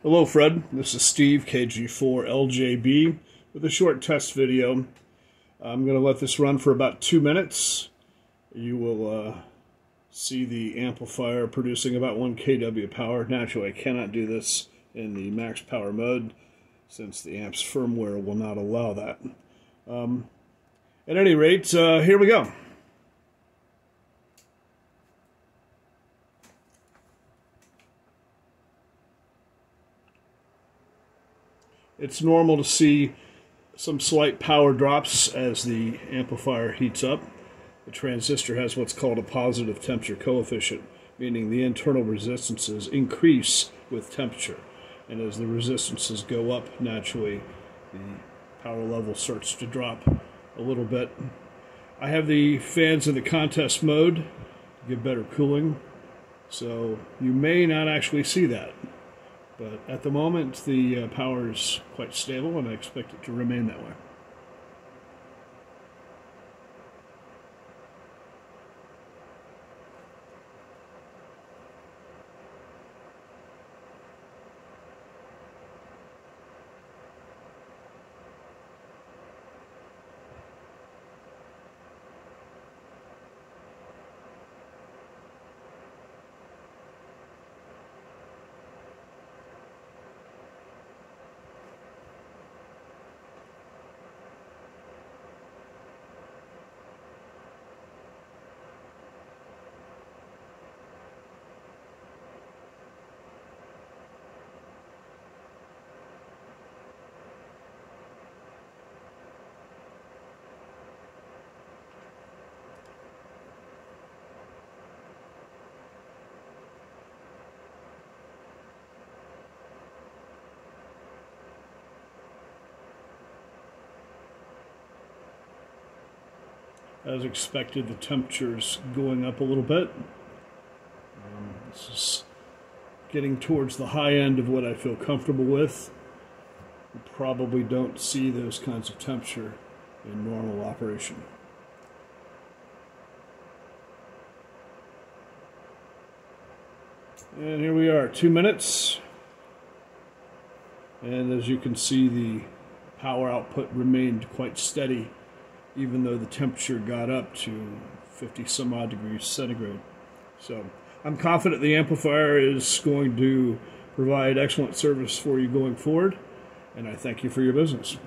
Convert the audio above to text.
Hello Fred, this is Steve, KG4LJB, with a short test video. I'm going to let this run for about 2 minutes. You will see the amplifier producing about 1 kW power. Naturally, I cannot do this in the max power mode since the amp's firmware will not allow that. At any rate, here we go. It's normal to see some slight power drops as the amplifier heats up. The transistor has what's called a positive temperature coefficient, meaning the internal resistances increase with temperature. And as the resistances go up, naturally, the power level starts to drop a little bit. I have the fans in the contest mode to give better cooling, so you may not actually see that. But at the moment, the power is quite stable, and I expect it to remain that way. As expected, the temperature's going up a little bit. This is getting towards the high end of what I feel comfortable with. You probably don't see those kinds of temperature in normal operation. And here we are, 2 minutes. And as you can see, the power output remained quite steady, even though the temperature got up to 50 some odd degrees centigrade. So I'm confident the amplifier is going to provide excellent service for you going forward, and I thank you for your business.